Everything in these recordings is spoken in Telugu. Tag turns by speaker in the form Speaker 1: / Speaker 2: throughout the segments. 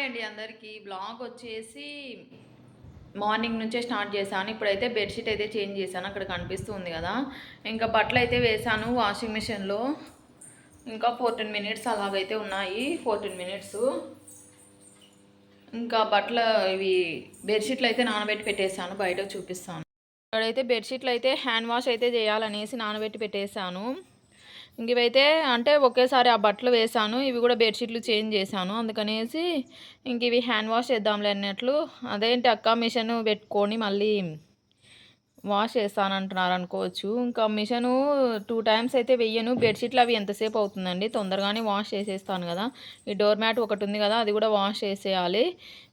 Speaker 1: అండి అందరికీ బ్లాగ్ వచ్చేసి మార్నింగ్ నుంచే స్టార్ట్ చేశాను. ఇప్పుడైతే బెడ్షీట్ అయితే చేంజ్ చేశాను, అక్కడ కనిపిస్తుంది కదా. ఇంకా బట్టలు అయితే వేసాను వాషింగ్ మిషన్లో. ఇంకా 14 మినిట్స్ అలాగైతే ఉన్నాయి, 14 మినిట్స్. ఇంకా బట్టలు ఇవి బెడ్షీట్లు అయితే నానబెట్టి పెట్టేశాను, బయట చూపిస్తాను. ఇక్కడైతే బెడ్షీట్లు అయితే హ్యాండ్ వాష్ అయితే చేయాలనేసి నానబెట్టి పెట్టేశాను. ఇంక ఇవైతే అంటే ఒకేసారి ఆ బట్టలు వేసాను, ఇవి కూడా బెడ్షీట్లు చేంజ్ చేశాను. అందుకనేసి ఇంక ఇవి హ్యాండ్ వాష్ చేద్దాంలే అన్నట్లు. అదేంటి అక్క మిషన్ పెట్టుకొని మళ్ళీ వాష్ చేస్తానంటున్నారు అనుకోవచ్చు. ఇంకా మిషను 2 టైమ్స్ అయితే వెయ్యను. బెడ్షీట్లు అవి ఎంతసేపు అవుతుందండి, తొందరగానే వాష్ చేసేస్తాను కదా. ఈ డోర్ మ్యాట్ ఒకటి ఉంది కదా, అది కూడా వాష్ చేసేయాలి.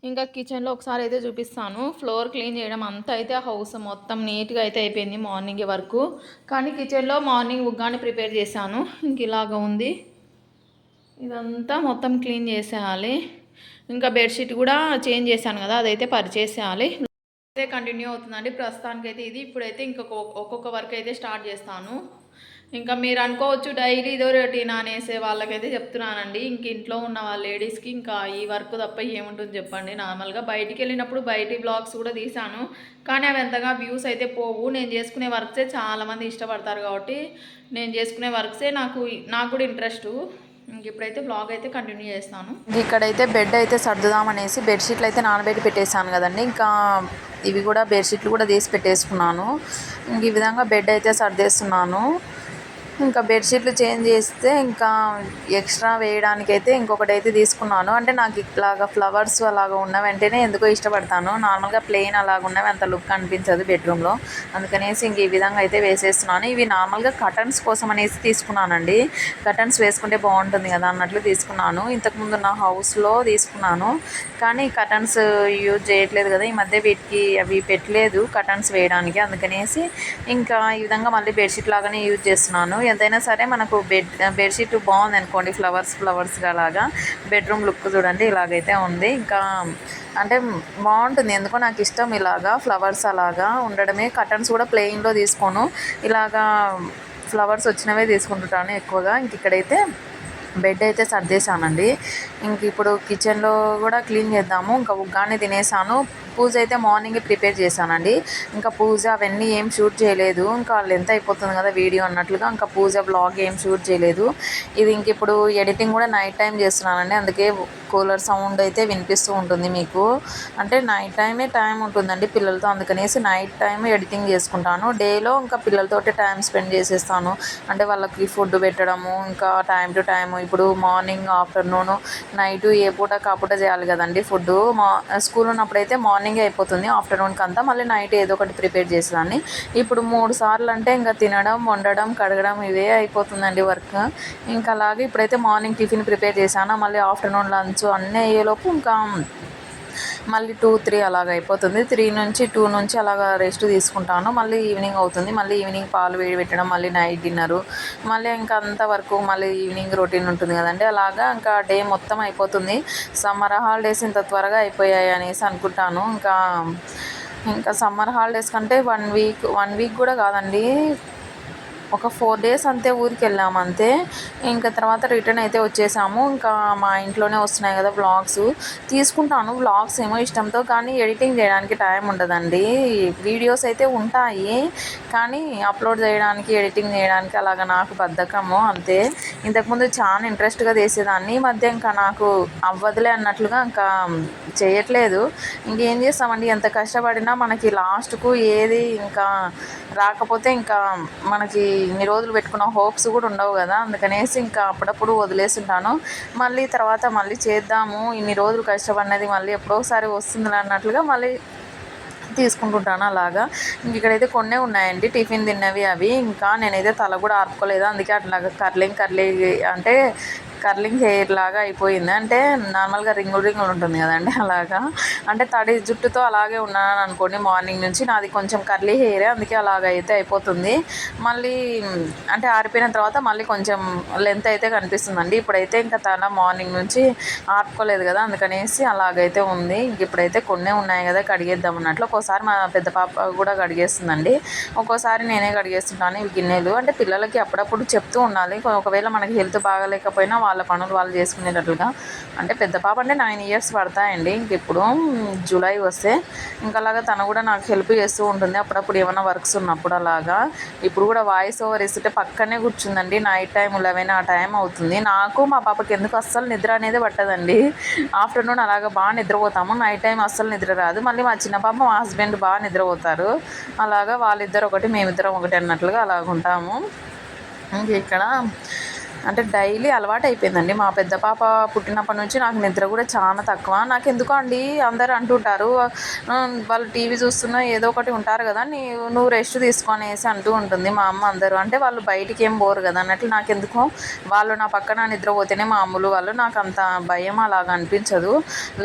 Speaker 1: ఇంకా కిచెన్లో ఒకసారి అయితే చూపిస్తాను. ఫ్లోర్ క్లీన్ చేయడం అంతా అయితే హౌస్ మొత్తం నీట్గా అయితే అయిపోయింది మార్నింగ్ వరకు. కానీ కిచెన్లో మార్నింగ్ ఉగ్గాని ప్రిపేర్ చేశాను, ఇంక ఇలాగ ఉంది. ఇదంతా మొత్తం క్లీన్ చేసేయాలి. ఇంకా బెడ్షీట్ కూడా చేంజ్ చేశాను కదా, అదైతే పరిచేసేయాలి. అయితే కంటిన్యూ అవుతుందండి ప్రస్తుతానికి అయితే ఇది. ఇప్పుడైతే ఒక్కొక్క వర్క్ అయితే స్టార్ట్ చేస్తాను. ఇంకా మీరు అనుకోవచ్చు డైలీ ఇదో రొటీన్ అనేసే వాళ్ళకైతే చెప్తున్నానండి. ఇంక ఇంట్లో ఉన్న వాళ్ళ లేడీస్కి ఇంకా ఈ వర్క్ తప్ప ఏముంటుంది చెప్పండి. నార్మల్గా బయటికి వెళ్ళినప్పుడు బయటి బ్లాగ్స్ కూడా తీసాను, కానీ అవి ఎంతగా వ్యూస్ అయితే పోవు. నేను చేసుకునే వర్క్సే చాలామంది ఇష్టపడతారు కాబట్టి నేను చేసుకునే వర్క్సే నాకు కూడా ఇంట్రెస్టు. ఇంక ఇప్పుడైతే బ్లాగ్ అయితే కంటిన్యూ చేస్తాను. ఇక్కడైతే బెడ్ అయితే సర్దుదామనేసి బెడ్షీట్లు అయితే నానబెట్టి పెట్టేశాను కదండి. ఇంకా ఇవి కూడా బెడ్షీట్లు కూడా తీసి పెట్టేసుకున్నాను. ఇంక ఈ విధంగా బెడ్ అయితే సర్దేస్తున్నాను. ఇంకా బెడ్షీట్లు చేంజ్ చేస్తే ఇంకా ఎక్స్ట్రా వేయడానికైతే ఇంకొకటి అయితే తీసుకున్నాను. అంటే నాకు ఇట్లాగా ఫ్లవర్స్ అలాగా ఉన్న వెంటనే ఎందుకో ఇష్టపడతాను. నార్మల్గా ప్లెయిన్ అలాగ ఉన్నవి అంత లుక్ అనిపించదు బెడ్రూమ్లో. అందుకనేసి ఇంక ఈ విధంగా అయితే వేసేస్తున్నాను. ఇవి నార్మల్గా కర్టన్స్ కోసం అనేసి తీసుకున్నానండి. కర్టన్స్ వేసుకుంటే బాగుంటుంది కదా అన్నట్లు తీసుకున్నాను. ఇంతకుముందు నా హౌస్లో తీసుకున్నాను, కానీ కర్టన్స్ యూజ్ చేయట్లేదు కదా ఈ మధ్య, వీటికి అవి పెట్టలేదు కర్టన్స్ వేయడానికి. అందుకనేసి ఇంకా ఈ విధంగా మళ్ళీ బెడ్షీట్ లాగానే యూజ్ చేస్తున్నాను. ఎంతైనా సరే మనకు బెడ్షీట్ బాగుంది అనుకోండి, ఫ్లవర్స్గా అలాగా బెడ్రూమ్ లుక్ చూడండి ఇలాగైతే ఉంది. ఇంకా అంటే బాగుంటుంది, ఎందుకో నాకు ఇష్టం ఇలాగా ఫ్లవర్స్ అలాగా ఉండడమే. కర్టన్స్ కూడా ప్లెయిన్లో తీసుకోను, ఇలాగా ఫ్లవర్స్ వచ్చినవే తీసుకుంటుంటాను ఎక్కువగా. ఇంక ఇక్కడైతే బెడ్ అయితే సర్దేశానండి. ఇంక ఇప్పుడు కిచెన్లో కూడా క్లీన్ చేద్దాము. ఇంకా ఉగ్గాని తినేసాను. పూజ అయితే మార్నింగే ప్రిపేర్ చేశానండి. ఇంకా పూజ అవన్నీ ఏం షూట్ చేయలేదు, ఇంకా లెంత్ అయిపోతుంది కదా వీడియో అన్నట్లుగా ఇంకా పూజ బ్లాగ్ ఏం షూట్ చేయలేదు. ఇది ఇంక ఇప్పుడు ఎడిటింగ్ కూడా నైట్ టైం చేస్తున్నానండి, అందుకే కూలర్ సౌండ్ అయితే వినిపిస్తూ ఉంటుంది మీకు. అంటే నైట్ టైమే టైం ఉంటుందండి పిల్లలతో, అందుకనేసి నైట్ టైం ఎడిటింగ్ చేసుకుంటాను. డేలో ఇంకా పిల్లలతోటి టైం స్పెండ్ చేసేస్తాను. అంటే వాళ్ళకి ఫుడ్ పెట్టడము, ఇంకా టైం టు టైం ఇప్పుడు మార్నింగ్ ఆఫ్టర్నూన్ నైట్ ఏ పూట కాపూట చేయాలి కదండి ఫుడ్. స్కూల్ ఉన్నప్పుడైతే మార్నింగే అయిపోతుంది, ఆఫ్టర్నూన్కి అంతా మళ్ళీ నైట్ ఏదో ఒకటి ప్రిపేర్ చేసేదాన్ని. ఇప్పుడు 3 సార్లు అంటే ఇంకా తినడం, వండడం, కడగడం ఇవే అయిపోతుందండి వర్క్. ఇంకా అలాగే ఇప్పుడైతే మార్నింగ్ టిఫిన్ ప్రిపేర్ చేశాను, మళ్ళీ ఆఫ్టర్నూన్ లంచ్ అన్నీ అయ్యేలోపు ఇంకా మళ్ళీ 2-3 అలాగ అయిపోతుంది. 3 నుంచి 2 నుంచి అలాగా రెస్ట్ తీసుకుంటాను. మళ్ళీ ఈవినింగ్ అవుతుంది, మళ్ళీ ఈవినింగ్ పాలు వేడి పెట్టడం, మళ్ళీ నైట్ డిన్నరు, మళ్ళీ ఇంకా అంతవరకు మళ్ళీ ఈవినింగ్ రొటీన్ ఉంటుంది కదండి. అలాగా ఇంకా డే మొత్తం అయిపోతుంది. సమ్మర్ హాలిడేస్ ఇంత త్వరగా అయిపోయాయి అనేసి అనుకుంటాను. ఇంకా సమ్మర్ హాలిడేస్ కంటే 1 వీక్ కూడా కాదండి, ఒక 4 డేస్ అంతే ఊరికి వెళ్ళాము అంతే. ఇంకా తర్వాత రిటర్న్ అయితే వచ్చేసాము. ఇంకా మా ఇంట్లోనే వస్తున్నాయి కదా వ్లాగ్స్, తీసుకుంటాను వ్లాగ్స్ ఏమో ఇష్టంతో, కానీ ఎడిటింగ్ చేయడానికి టైం ఉండదండి. వీడియోస్ అయితే ఉంటాయి, కానీ అప్లోడ్ చేయడానికి ఎడిటింగ్ చేయడానికి అలాగ నాకు బద్ధకము అంతే. ఇంతకుముందు చాలా ఇంట్రెస్ట్గా చేసేదాన్ని, ఈ మధ్య ఇంకా నాకు అవ్వదులే అన్నట్లుగా ఇంకా చేయట్లేదు. ఇంకేం చేస్తామండి, ఎంత కష్టపడినా మనకి లాస్ట్కు ఏది ఇంకా రాకపోతే ఇంకా మనకి ఇన్ని రోజులు పెట్టుకున్న హోప్స్ కూడా ఉండవు కదా. అందుకనేసి ఇంకా అప్పుడప్పుడు వదిలేస్తుంటాను. మళ్ళీ తర్వాత మళ్ళీ చేద్దాము, ఇన్ని రోజులు కష్టపడినది మళ్ళీ ఎప్పుడోసారి వస్తుంది అన్నట్లుగా మళ్ళీ తీసుకుంటుంటాను అలాగా. ఇంక ఇక్కడైతే కొన్నే ఉన్నాయండి టిఫిన్ తిన్నవి అవి. ఇంకా నేనైతే తల కూడా ఆర్పుకోలేదు, అందుకే అట్లాగా అంటే కర్లింగ్ హెయిర్ లాగా అయిపోయింది. అంటే నార్మల్గా రింగులు ఉంటుంది కదండి అలాగా. అంటే తడి జుట్టుతో అలాగే ఉన్నాను అనుకోండి మార్నింగ్ నుంచి. నాది కొంచెం కర్లీ హెయిరే, అందుకే అలాగైతే అయిపోతుంది. మళ్ళీ అంటే ఆరిపోయిన తర్వాత మళ్ళీ కొంచెం లెంత్ అయితే కనిపిస్తుందండి. ఇప్పుడైతే ఇంకా తల మార్నింగ్ నుంచి ఆపుకోలేదు కదా, అందుకనేసి అలాగైతే ఉంది. ఇంక ఇప్పుడైతే కొన్నే ఉన్నాయి కదా కడిగేద్దాం అన్నట్లు. ఒక్కోసారి మా పెద్ద పాప కూడా కడిగేస్తుందండి, ఒక్కోసారి నేనే కడిగేస్తుంటాను ఇవి గిన్నెలు. అంటే పిల్లలకి అప్పుడప్పుడు చెప్తూ ఉండాలి, ఒకవేళ మనకి హెల్త్ బాగాలేకపోయినా వాళ్ళ పనులు వాళ్ళు చేసుకునేటట్లుగా. అంటే పెద్ద పాప అంటే 9 ఇయర్స్ పడతాయండి ఇంక ఇప్పుడు జూలై వస్తే. ఇంకా అలాగా తను కూడా నాకు హెల్ప్ చేస్తూ ఉంటుంది అప్పుడప్పుడు ఏమైనా వర్క్స్ ఉన్నప్పుడు అలాగా. ఇప్పుడు కూడా వాయిస్ ఓవర్ ఇస్తుంటే పక్కనే కూర్చుందండి. నైట్ టైం 11 ఆ టైం అవుతుంది. నాకు మా పాపకి ఎందుకు అస్సలు నిద్ర అనేది పట్టదండి. ఆఫ్టర్నూన్ అలాగా బాగా నిద్రపోతాము, నైట్ టైం అస్సలు నిద్ర రాదు. మళ్ళీ మా చిన్న పాప మా హస్బెండ్ బాగా నిద్రపోతారు. అలాగా వాళ్ళిద్దరు ఒకటి మేమిద్దరం ఒకటి అన్నట్లుగా అలాగ ఉంటాము. ఇంక ఇక్కడ అంటే డైలీ అలవాటు అయిపోయిందండి. మా పెద్ద పాప పుట్టినప్పటి నుంచి నాకు నిద్ర కూడా చాలా తక్కువ. నాకు ఎందుకో అండి అందరు అంటుంటారు, వాళ్ళు టీవీ చూస్తున్నా ఏదో ఒకటి ఉంటారు కదా, నువ్వు రెస్ట్ తీసుకొనేసి అంటూ ఉంటుంది మా అమ్మ అందరూ. అంటే వాళ్ళు బయటికి ఏం పోరు కదా అన్నట్లు. నాకెందుకో వాళ్ళు నా పక్కన నిద్రపోతేనే మా అమ్ములు వాళ్ళు నాకు అంత భయం అలాగ అనిపించదు.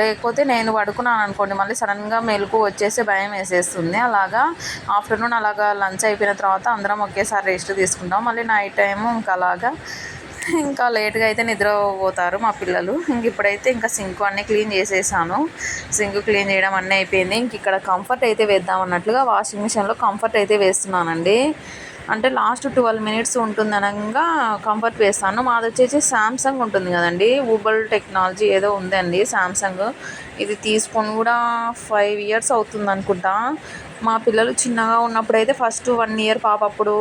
Speaker 1: లేకపోతే నేను పడుకున్నాను అనుకోండి మళ్ళీ సడన్గా మెలకు వచ్చేసి భయం వేసేస్తుంది. అలాగా ఆఫ్టర్నూన్ అలాగా లంచ్ అయిపోయిన తర్వాత అందరం ఒకేసారి రెస్ట్ తీసుకుంటాం. మళ్ళీ నైట్ టైము ఇంకా లేట్గా అయితే నిద్రపోతారు మా పిల్లలు. ఇంక ఇప్పుడైతే ఇంకా సింక్ అన్నీ క్లీన్ చేసేసాను. సింక్ క్లీన్ చేయడం అన్నీ అయిపోయింది. ఇంక ఇక్కడ కంఫర్ట్ అయితే వేద్దాం అన్నట్లుగా వాషింగ్ మిషన్లో కంఫర్ట్ అయితే వేస్తున్నానండి. అంటే లాస్ట్ 12 మినిట్స్ ఉంటుంది అనగా కంఫర్ట్ వేస్తాను. మాది వచ్చేసి శాంసంగ్ ఉంటుంది కదండి, ఊబల్ టెక్నాలజీ ఏదో ఉందండి శాంసంగ్. ఇది తీసుకొని కూడా 5 ఇయర్స్ అవుతుంది అనుకుంటా. మా పిల్లలు చిన్నగా ఉన్నప్పుడు అయితే ఫస్ట్ 1 ఇయర్ పాప అప్పుడు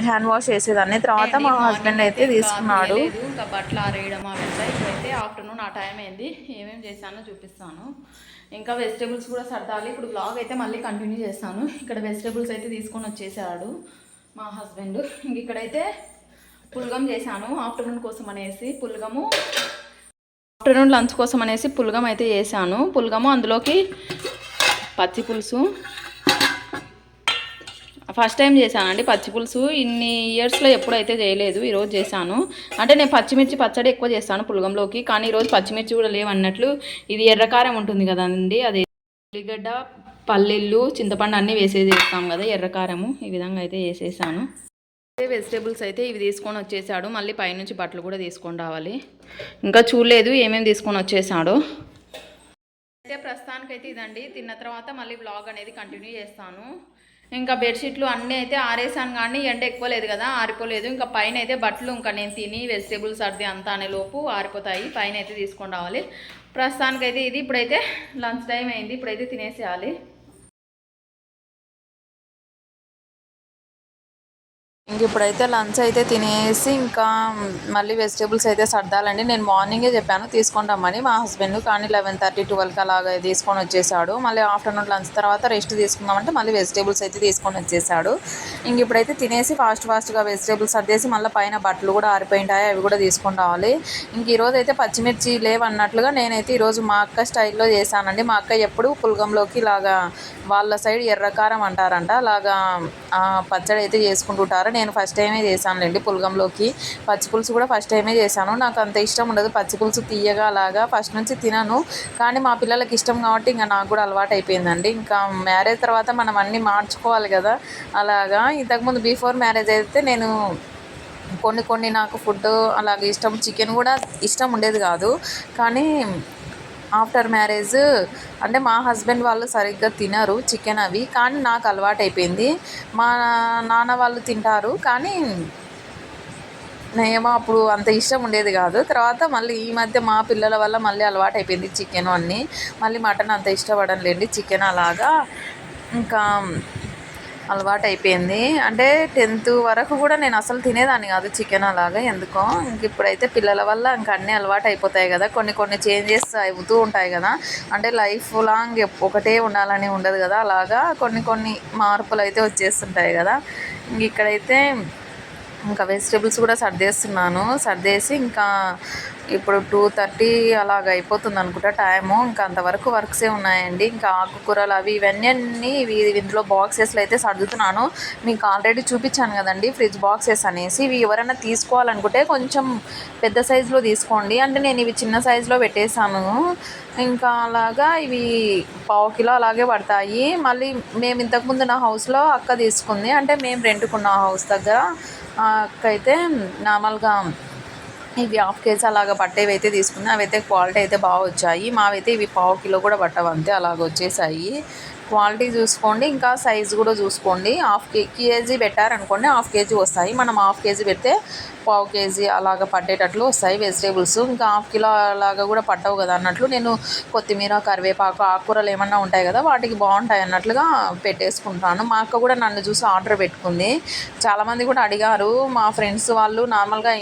Speaker 1: హ్యాండ్ వాష్ చేసేదాన్ని. తర్వాత మా హస్బెండ్ అయితే తీసుకున్నాడు. ఇంకా బట్టలు ఆరేయడం అవంతా. ఇప్పుడైతే ఆఫ్టర్నూన్ ఆ టైం అయింది. ఏమేమి చేశానో చూపిస్తాను. ఇంకా వెజిటేబుల్స్ కూడా సర్దాలి. ఇప్పుడు బ్లాగ్ అయితే మళ్ళీ కంటిన్యూ చేస్తాను. ఇక్కడ వెజిటేబుల్స్ అయితే తీసుకొని వచ్చేసాడు మా హస్బెండ్. ఇంక ఇక్కడైతే పులగం చేశాను ఆఫ్టర్నూన్ కోసం అనేసి. ఆఫ్టర్నూన్ లంచ్ కోసం అనేసి పులగం అయితే చేశాను. పులగము అందులోకి పచ్చి పులుసు. ఫస్ట్ టైం చేశానండి పచ్చి పులుసు. ఇన్ని ఇయర్స్లో ఎప్పుడైతే చేయలేదు, ఈరోజు చేశాను. అంటే నేను పచ్చిమిర్చి పచ్చడి ఎక్కువ చేస్తాను పులగంలోకి, కానీ ఈరోజు పచ్చిమిర్చి కూడా లేవన్నట్లు. ఇది ఎర్రకారం ఉంటుంది కదండి, అది ఉల్లిగడ్డ పల్లీలు చింతపండు అన్నీ వేసేసి చేస్తాం కదా ఎర్రకారము. ఈ విధంగా అయితే చేసేసాను. వెజిటేబుల్స్ అయితే ఇవి తీసుకొని వచ్చేసాడు. మళ్ళీ పైనుంచి బట్టలు కూడా తీసుకొని రావాలి. ఇంకా చూడలేదు ఏమేమి తీసుకొని వచ్చేసాడో. అయితే ప్రస్తుతానికైతే ఇదండి. తిన్న తర్వాత మళ్ళీ వ్లాగ్ అనేది కంటిన్యూ చేస్తాను. ఇంకా బెడ్షీట్లు అన్నీ అయితే ఆరేసాను, కానీ ఎండ ఎక్కువ లేదు కదా ఆరిపోలేదు. ఇంకా పైన అయితే బట్టలు ఇంకా నేను తిని వెజిటేబుల్స్ సర్ది అంతా అనే లోపు ఆరిపోతాయి. పైన అయితే తీసుకొని రావాలి. ప్రస్తుతానికైతే ఇది. ఇప్పుడైతే లంచ్ టైం అయింది, ఇప్పుడైతే తినేసేయాలి. ఇంక ఇప్పుడైతే లంచ్ అయితే తినేసి ఇంకా మళ్ళీ వెజిటేబుల్స్ అయితే సర్దాలండి. నేను మార్నింగే చెప్పాను తీసుకుంటామని మా హస్బెండ్, కానీ 11:30 12కి అలాగా తీసుకొని వచ్చేసాడు. మళ్ళీ ఆఫ్టర్నూన్ లంచ్ తర్వాత రెస్ట్ తీసుకుందామంటే మళ్ళీ వెజిటేబుల్స్ అయితే తీసుకొని వచ్చేసాడు. ఇంక ఇప్పుడైతే తినేసి ఫాస్ట్గా వెజిటేబుల్స్ సర్దేసి మళ్ళీ పైన బట్టలు కూడా ఆరిపోయింటాయి, అవి కూడా తీసుకొని రావాలి. ఇంక ఈరోజు అయితే పచ్చిమిర్చి లేవన్నట్లుగా నేనైతే ఈరోజు మా అక్క స్టైల్లో చేశానండి. మా అక్క ఎప్పుడు పులగంలోకి ఇలాగా వాళ్ళ సైడ్ ఎర్రకారం అంటారంట, అలాగా పచ్చడి అయితే చేసుకుంటుంటారు. నేను ఫస్ట్ టైమే చేశానులేండి పులగంలోకి. పచ్చి పులుసు కూడా ఫస్ట్ టైమే చేశాను. నాకు అంత ఇష్టం ఉండదు పచ్చి పులుసు తీయగా అలాగా, ఫస్ట్ నుంచి తినను. కానీ మా పిల్లలకి ఇష్టం కాబట్టి ఇంకా నాకు కూడా అలవాటు అయిపోయిందండి. ఇంకా మ్యారేజ్ తర్వాత మనం అన్నీ మార్చుకోవాలి కదా అలాగా. ఇంతకుముందు బిఫోర్ మ్యారేజ్ అయితే నేను కొన్ని నాకు ఫుడ్ అలాగే ఇష్టం, చికెన్ కూడా ఇష్టం ఉండేది కాదు. కానీ ఆఫ్టర్ మ్యారేజ్ అంటే మా హస్బెండ్ వాళ్ళు సరిగ్గా తినరు చికెన్ అవి, కానీ నాకు అలవాటు అయిపోయింది. మా నాన్న వాళ్ళు తింటారు, కానీ ఏమో అప్పుడు అంత ఇష్టం ఉండేది కాదు. తర్వాత మళ్ళీ ఈ మధ్య మా పిల్లల వల్ల మళ్ళీ అలవాటు అయిపోయింది చికెన్ అన్నీ. మళ్ళీ మటన్ అంత ఇష్టపడనులేండి, చికెన్ అలాగా ఇంకా అలవాటు అయిపోయింది. అంటే 10th వరకు కూడా నేను అసలు తినేదాన్ని కాదు చికెన్ అలాగా ఎందుకో. ఇంక ఇప్పుడైతే పిల్లల వల్ల ఇంకా అన్నీ అలవాటు అయిపోతాయి కదా, కొన్ని చేంజెస్ అవుతూ ఉంటాయి కదా. అంటే లైఫ్ లాంగ్ ఒకటే ఉండాలని ఉండదు కదా, అలాగా కొన్ని మార్పులు అయితే వచ్చేస్తుంటాయి కదా. ఇంక ఇక్కడైతే ఇంకా వెజిటేబుల్స్ కూడా సర్దేసి ఇంకా ఇప్పుడు 2:30 అలాగ అయిపోతుంది అనుకుంటా టైము. ఇంకా అంతవరకు వర్క్సే ఉన్నాయండి. ఇంకా ఆకుకూరలు అవి ఇవన్నీ ఇందులో బాక్సెస్లో అయితే సర్దుతున్నాను. మీకు ఆల్రెడీ చూపించాను కదండి ఫ్రిడ్జ్ బాక్సెస్ అనేసి. ఇవి ఎవరైనా తీసుకోవాలనుకుంటే కొంచెం పెద్ద సైజులో తీసుకోండి. అంటే నేను ఇవి చిన్న సైజులో పెట్టేశాను. ఇంకా అలాగా ఇవి 1/2 కిలో అలాగే పడతాయి. మళ్ళీ మేము ఇంతకుముందు నా హౌస్లో అక్క తీసుకుంది, అంటే మేము రెంట్కున్న హౌస్ దగ్గర అక్క అయితే నార్మల్గా ఇవి 1/2 కేజీ అలాగ పట్టేవి అయితే తీసుకున్నాను. అవి అయితే క్వాలిటీ అయితే బాగా వచ్చాయి. మావైతే ఇవి 1/2 కిలో కూడా పట్టవు, అంతే అలాగ వచ్చేసాయి.
Speaker 2: క్వాలిటీ చూసుకోండి, ఇంకా సైజు కూడా చూసుకోండి. హాఫ్ కేజీ పెట్టారనుకోండి, హాఫ్ కేజీ వస్తాయి. మనం హాఫ్ కేజీ పెడితే పావు కేజీ అలాగ పట్టేటట్లు వస్తాయి వెజిటేబుల్స్. ఇంకా హాఫ్ కిలో అలాగా కూడా పట్టవు కదా అన్నట్లు నేను కొత్తిమీర, కరివేపాకు, ఆకుకూరలు ఏమన్నా ఉంటాయి కదా వాటికి బాగుంటాయి అన్నట్లుగా పెట్టేసుకుంటాను. మా అక్క కూడా నన్ను చూసి ఆర్డర్ పెట్టుకుంది. చాలామంది కూడా అడిగారు, మా ఫ్రెండ్స్ వాళ్ళు నార్మల్గా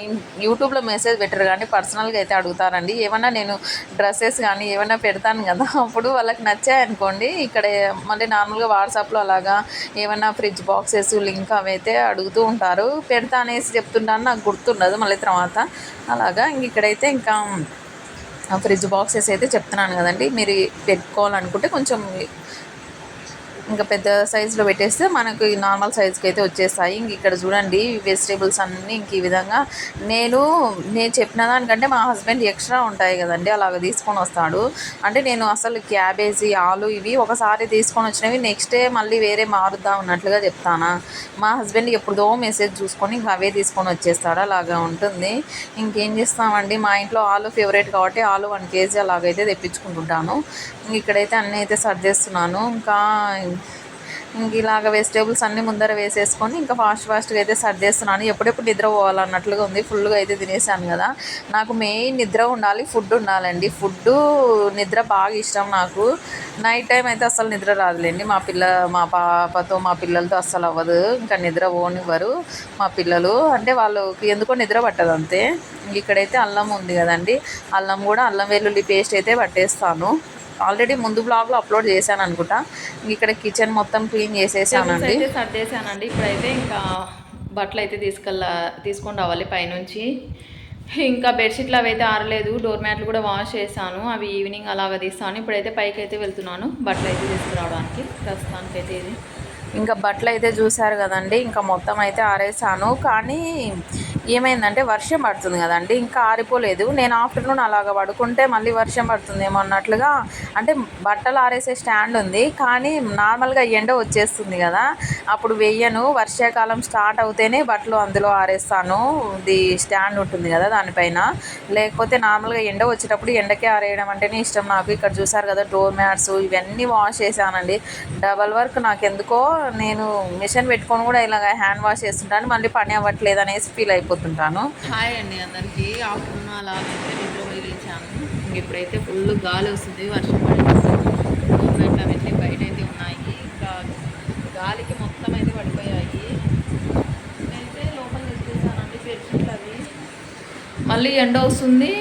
Speaker 2: యూట్యూబ్లో మెసేజ్ పెట్టరు కానీ పర్సనల్గా అయితే అడుగుతారండి. ఏమన్నా నేను డ్రెస్సెస్ కానీ ఏమైనా పెడతాను కదా, అప్పుడు వాళ్ళకి నచ్చాయనుకోండి ఇక్కడ మళ్ళీ నార్మల్గా వాట్సాప్లో అలాగా ఏమన్నా ఫ్రిడ్జ్ బాక్సెస్ లింక్ అవైతే అడుగుతూ ఉంటారు. పెడతా అనేసి చెప్తుంటాను, నాకు గుర్తుండదు మళ్ళీ తర్వాత అలాగా. ఇక్కడైతే ఇంకా ఫ్రిడ్జ్ బాక్సెస్ అయితే చెప్తున్నాను కదండి, మీరు పెట్టుకోవాలనుకుంటే కొంచెం ఇంకా పెద్ద సైజులో పెట్టేస్తే మనకు నార్మల్ సైజుకి అయితే వచ్చేస్తాయి. ఇక్కడ చూడండి వెజిటేబుల్స్ అన్నీ ఇంక ఈ విధంగా నేను చెప్పిన దానికంటే మా హస్బెండ్ ఎక్స్ట్రా ఉంటాయి కదండి అలాగ తీసుకొని వస్తాడు. అంటే నేను అసలు క్యాబేజీ, ఆలు ఇవి ఒకసారి తీసుకొని వచ్చినవి నెక్స్ట్ డే మళ్ళీ వేరే మారుద్దాం అన్నట్లుగా చెప్తానా. మా హస్బెండ్ ఎప్పుడుదో మెసేజ్ చూసుకొని ఇంకా అవే తీసుకొని వచ్చేస్తాడు, అలాగా ఉంటుంది. ఇంకేం చేస్తామండి, మా ఇంట్లో ఆలు ఫేవరెట్ కాబట్టి ఆలు 1 కేజీ అలాగైతే తెప్పించుకుంటుంటాను. ఇక్కడైతే అన్నీ అయితే సర్దేస్తున్నాను. ఇంక ఇలాగ వెజిటేబుల్స్ అన్నీ ముందర వేసేసుకొని ఇంకా ఫాస్ట్గా అయితే సర్దేస్తున్నాను. ఎప్పుడెప్పుడు నిద్ర పోవాలన్నట్లుగా ఉంది. ఫుల్గా అయితే తినేసాను కదా. నాకు మెయిన్ నిద్ర ఉండాలి, ఫుడ్ ఉండాలండి. నిద్ర బాగా ఇష్టం నాకు. నైట్ టైం అయితే అస్సలు నిద్ర రాదులేండి. మా పాపతో మా పిల్లలతో అస్సలు అవ్వదు. ఇంకా నిద్ర పోనివ్వరు మా పిల్లలు. అంటే వాళ్ళకి ఎందుకో నిద్ర పట్టదు అంతే. ఇక్కడైతే అల్లం ఉంది కదండి, అల్లం వెల్లుల్లి పేస్ట్ అయితే పట్టేస్తాను. ఆల్రెడీ ముందు బ్లాగ్లో అప్లోడ్ చేశాను అనుకుంటా. ఇక్కడ కిచెన్ మొత్తం క్లీన్ చేసేసానండి,
Speaker 1: సర్దేశానండి. ఇప్పుడైతే ఇంకా బట్టలు అయితే తీసుకొని రావాలి పైనుంచి. ఇంకా బెడ్షీట్లు అవి అయితే ఆరలేదు, డోర్ మ్యాట్లు కూడా వాష్ చేశాను, అవి ఈవినింగ్ అలాగ తీస్తాను. ఇప్పుడైతే పైకి అయితే వెళ్తున్నాను బట్టలు అయితే తీసుకురావడానికి. ప్రస్తుతానికైతే ఇది
Speaker 2: ఇంకా బట్టలు అయితే చూశారు కదండి, ఇంకా మొత్తం అయితే ఆరేసాను. కానీ ఏమైందంటే వర్షం పడుతుంది కదండి, ఇంకా ఆరిపోలేదు. నేను ఆఫ్టర్నూన్ అలాగ పడుకుంటే మళ్ళీ వర్షం పడుతుందేమో అన్నట్లుగా, అంటే బట్టలు ఆరేసే స్టాండ్ ఉంది కానీ నార్మల్గా ఎండ వచ్చేస్తుంది కదా, అప్పుడు వెయ్యను. వర్షాకాలం స్టార్ట్ అవుతేనే బట్టలు అందులో ఆరేస్తాను. ఇది స్టాండ్ ఉంటుంది కదా దానిపైన, లేకపోతే నార్మల్గా ఎండ వచ్చేటప్పుడు ఎండకే ఆరేయడం అంటేనే ఇష్టం నాకు. ఇక్కడ చూసారు కదా డోర్ మ్యాట్స్ ఇవన్నీ వాష్ చేశానండి. డబల్ వర్క్ నాకు ఎందుకో, నేను మిషన్ పెట్టుకొని కూడా ఇలాగ హ్యాండ్ వాష్ చేస్తుంటాను, మళ్ళీ పని అవ్వట్లేదు అనేసి ఫీల్ అయిపోతుంటాను.
Speaker 1: హాయ్ అండి అందరికీ. ఆఫ్టర్నూన్ అలా అయితే నిద్రపోయి లేచాను. ఇప్పుడైతే ఫుల్ గాలి వస్తుంది, వర్షం పడింది. అవన్నీ బయట అయితే ఉన్నాయి. ఇంకా గాలికి మొత్తం అయితే పడిపోయాయి. నేనైతే లోపల తెచ్చేసానండి బెడ్షీట్లు అవి. మళ్ళీ ఎండ వస్తుంది,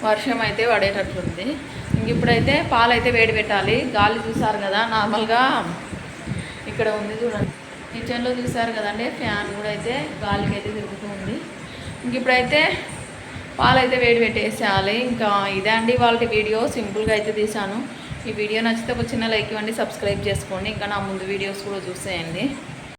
Speaker 1: వర్షం అయితే పడేటట్లుంది. ఇంక ఇప్పుడైతే పాలు అయితే వేడి పెట్టాలి. గాలి చూసారు కదా, నార్మల్గా ఇక్కడ ఉంది చూడండి, కిచెన్లో చూసారు కదండి, ఫ్యాన్ కూడా అయితే గాలికి అయితే తిరుగుతూ ఉంది. ఇంక ఇప్పుడైతే పాలు అయితే వేడి పెట్టేసేయాలి. ఇంకా ఇదే అండి వాళ్ళ వీడియో, సింపుల్గా అయితే తీసాను. ఈ వీడియో నచ్చితే ఒక చిన్న లైక్ ఇవ్వండి, సబ్స్క్రైబ్ చేసుకోండి. ఇంకా నా ముందు వీడియోస్ కూడా చూసేయండి.